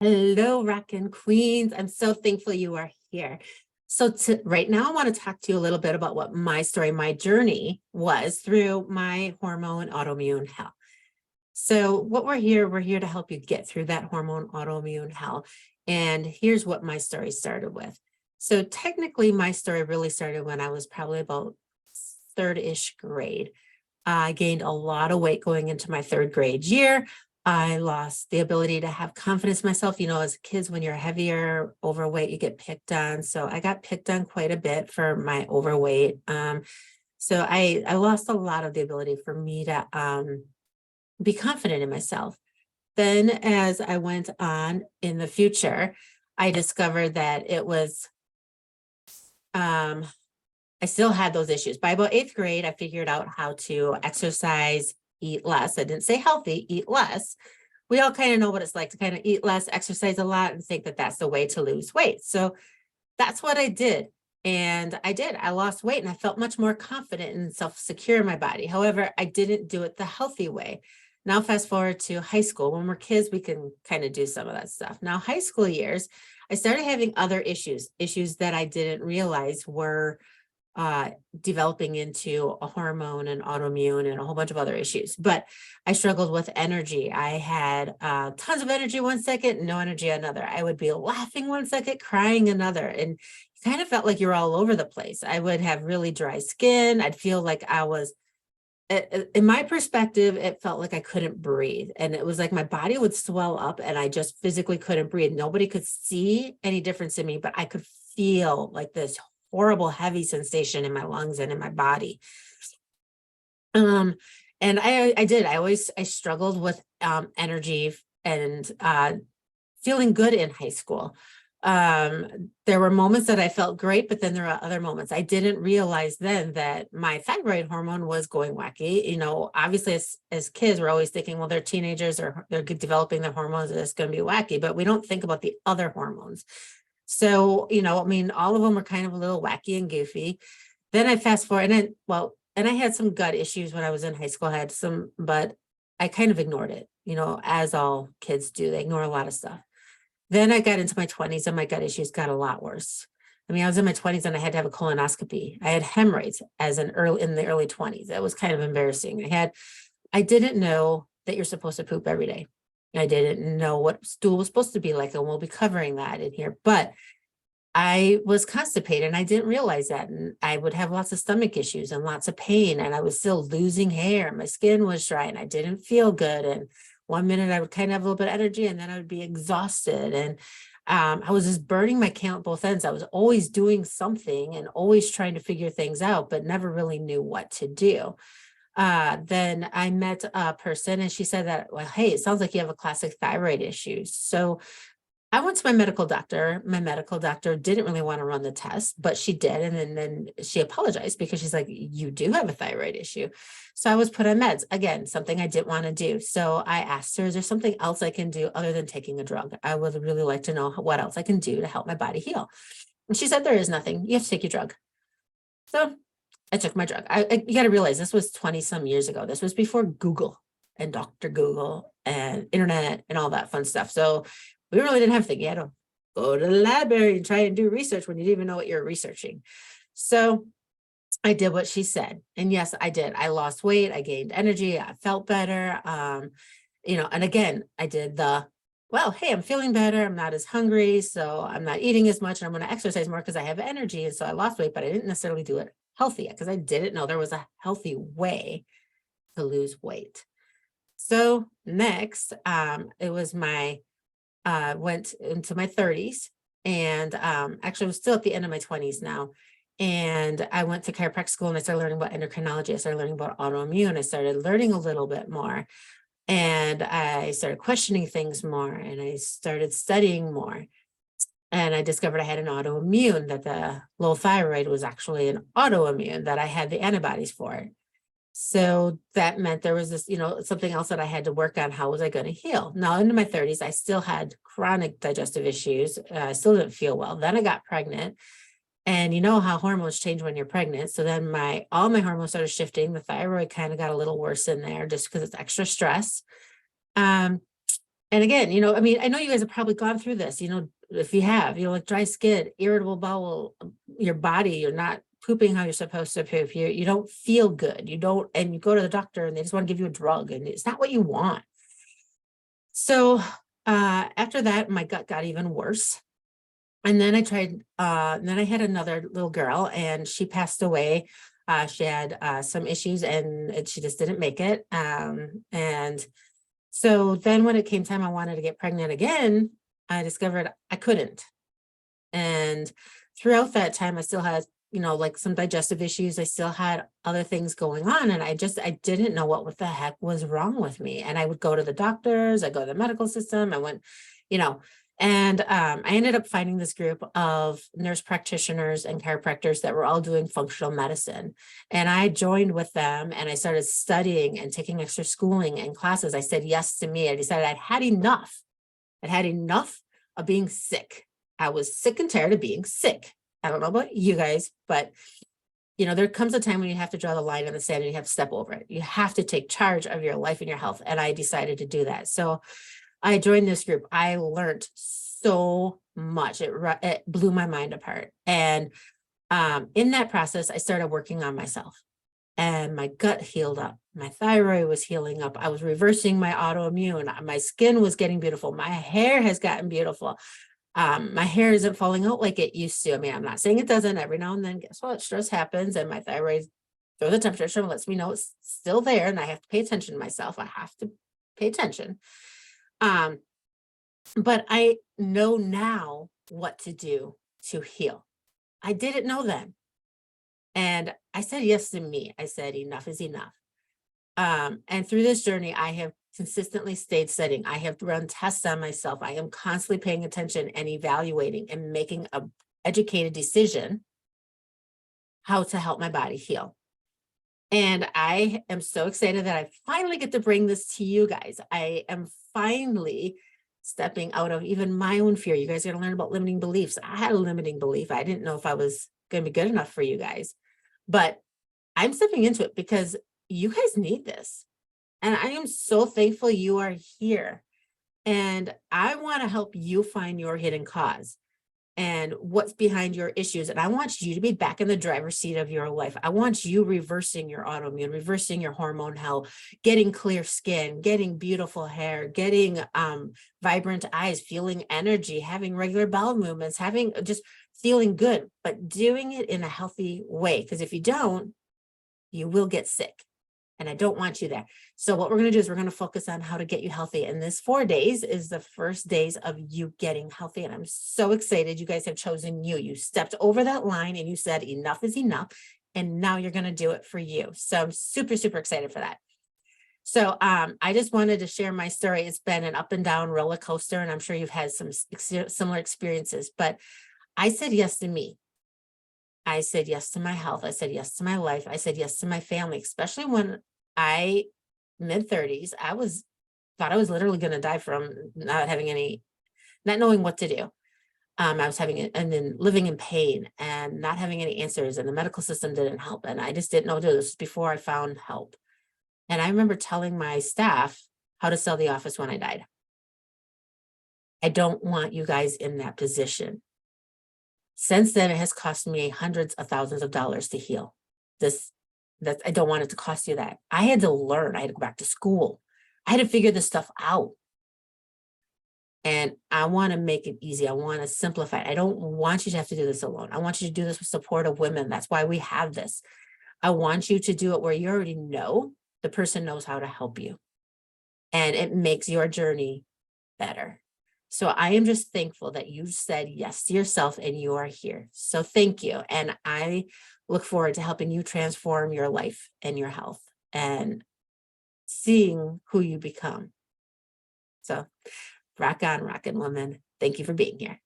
Hello, Raquel Queens. I'm so thankful you are here. Right now, I want to talk to you a little bit about what my story, my journey was through my hormone autoimmune health. So what we're here to help you get through that hormone autoimmune hell. And here's what my story started with. So technically, my story really started when I was probably about third-ish grade. I gained a lot of weight going into my third grade year. I lost the ability to have confidence in myself. You know, as kids, when you're heavier, overweight, you get picked on. So I got picked on quite a bit for my overweight. So I lost a lot of the ability for me to be confident in myself. Then as I went on in the future, I discovered that it was, I still had those issues. By about eighth grade, I figured out how to exercise, eat less. I didn't say healthy, eat less. We all kind of know what it's like to kind of eat less, exercise a lot, and think that that's the way to lose weight. So that's what I did. And I did. I lost weight and I felt much more confident and self-secure in my body. However, I didn't do it the healthy way. Now, fast forward to high school. When we're kids, we can kind of do some of that stuff. Now, high school years, I started having other issues that I didn't realize were developing into a hormone and autoimmune and a whole bunch of other issues. But I struggled with energy. I had tons of energy one second, no energy another. I would be laughing one second, crying another. And kind of felt like you're all over the place. I would have really dry skin. I'd feel like I was, in my perspective, it felt like I couldn't breathe. And it was like my body would swell up and I just physically couldn't breathe. Nobody could see any difference in me, but I could feel like this horrible, heavy sensation in my lungs and in my body. And I struggled with energy and feeling good in high school. There were moments that I felt great, but then there are other moments. I didn't realize then that my thyroid hormone was going wacky. You know, obviously as kids, we're always thinking, well, they're teenagers or they're developing their hormones, and it's going to be wacky, but we don't think about the other hormones. So, you know, I mean, all of them were kind of a little wacky and goofy. Then I fast forward and I had some gut issues when I was in high school. I had some, but I kind of ignored it, you know, as all kids do. They ignore a lot of stuff. Then I got into my 20s and my gut issues got a lot worse. I mean, I was in my 20s and I had to have a colonoscopy. I had hemorrhoids in the early 20s. That was kind of embarrassing. I didn't know that you're supposed to poop every day. I didn't know what stool was supposed to be like, and we'll be covering that in here. But I was constipated and I didn't realize that. And I would have lots of stomach issues and lots of pain. And I was still losing hair. My skin was dry and I didn't feel good. And one minute I would kind of have a little bit of energy and then I would be exhausted. And I was just burning my candle at both ends. I was always doing something and always trying to figure things out, but never really knew what to do. Then I met a person and she said that, well, hey, it sounds like you have a classic thyroid issue. So I went to my medical doctor. My medical doctor didn't really want to run the test, but she did. And then she apologized because she's like, you do have a thyroid issue. So I was put on meds. Again, something I didn't want to do. So I asked her, is there something else I can do other than taking a drug? I would really like to know what else I can do to help my body heal. And she said, there is nothing. You have to take your drug. So I took my drug. You got to realize this was 20 some years ago. This was before Google and Dr. Google and internet and all that fun stuff. So we really didn't have to get to go to the library and try and do research when you didn't even know what you're researching. So I did what she said. And yes, I did. I lost weight. I gained energy. I felt better. You know, and again, I did well, hey, I'm feeling better. I'm not as hungry. So I'm not eating as much and I'm going to exercise more because I have energy. And so I lost weight, but I didn't necessarily do it healthy because I didn't know there was a healthy way to lose weight. So next, it was went into my 30s and actually I was still at the end of my 20s now. And I went to chiropractic school and I started learning about endocrinology. I started learning about autoimmune. I started learning a little bit more and I started questioning things more and I started studying more. And I discovered I had an autoimmune, that the low thyroid was actually an autoimmune, that I had the antibodies for it. So that meant there was this, you know, something else that I had to work on. How was I going to heal? Now, into my 30s, I still had chronic digestive issues. I still didn't feel well. Then I got pregnant. And you know how hormones change when you're pregnant. So then all my hormones started shifting. The thyroid kind of got a little worse in there just because it's extra stress. And again, you know, I mean, I know you guys have probably gone through this, you know, if you have, you know, like dry skin, irritable bowel, your body, you're not pooping how you're supposed to poop. You don't feel good. You don't, and you go to the doctor and they just want to give you a drug and it's not what you want. So after that, my gut got even worse. And then I tried, and then I had another little girl and she passed away. She had some issues and she just didn't make it. And so then when it came time I wanted to get pregnant again, I discovered I couldn't. And throughout that time, I still had, you know, like some digestive issues. I still had other things going on. And I didn't know what the heck was wrong with me. And I would go to the doctors, I go to the medical system, I went, you know, and I ended up finding this group of nurse practitioners and chiropractors that were all doing functional medicine. And I joined with them and I started studying and taking extra schooling and classes. I said yes to me. I decided I'd had enough. I'd had enough of being sick. I was sick and tired of being sick. I don't know about you guys, but you know, there comes a time when you have to draw the line in the sand and you have to step over it. You have to take charge of your life and your health. And I decided to do that. So I joined this group. I learned so much. It blew my mind apart. And in that process, I started working on myself and my gut healed up. My thyroid was healing up. I was reversing my autoimmune. My skin was getting beautiful. My hair has gotten beautiful. My hair isn't falling out like it used to. I mean, I'm not saying it doesn't. Every now and then, guess what? Stress happens and my thyroid throws the temperature and lets me know it's still there and I have to pay attention to myself. I have to pay attention. But I know now what to do to heal. I didn't know then. And I said yes to me. I said enough is enough. And through this journey, I have consistently stayed studying. I have run tests on myself. I am constantly paying attention and evaluating and making an educated decision how to help my body heal. And I am so excited that I finally get to bring this to you guys. I am finally stepping out of even my own fear. You guys are going to learn about limiting beliefs. I had a limiting belief. I didn't know if I was going to be good enough for you guys, but I'm stepping into it because you guys need this. And I am so thankful you are here. And I want to help you find your hidden cause and what's behind your issues. And I want you to be back in the driver's seat of your life. I want you reversing your autoimmune, reversing your hormone health, getting clear skin, getting beautiful hair, getting vibrant eyes, feeling energy, having regular bowel movements, having just feeling good, but doing it in a healthy way. Because if you don't, you will get sick. And I don't want you there. So what we're going to do is we're going to focus on how to get you healthy. And this 4 days is the first days of you getting healthy. And I'm so excited. You guys have chosen you. You stepped over that line and you said enough is enough. And now you're going to do it for you. So I'm super, super excited for that. So I just wanted to share my story. It's been an up and down roller coaster. And I'm sure you've had some similar experiences. But I said yes to me. I said yes to my health. I said yes to my life. I said yes to my family, especially when mid-30s, thought I was literally going to die from not knowing what to do. I was having it and then living in pain and not having any answers, and the medical system didn't help. And I just didn't know what to do. This was before I found help. And I remember telling my staff how to sell the office when I died. I don't want you guys in that position. Since then, it has cost me hundreds of thousands of dollars to heal. I don't want it to cost you that. I had to learn. I had to go back to school. I had to figure this stuff out. And I want to make it easy. I want to simplify it. I don't want you to have to do this alone. I want you to do this with support of women. That's why we have this. I want you to do it where you already know the person knows how to help you. And it makes your journey better. So I am just thankful that you said yes to yourself and you are here. So thank you. And I look forward to helping you transform your life and your health and seeing who you become. So rock on, rockin' woman. Thank you for being here.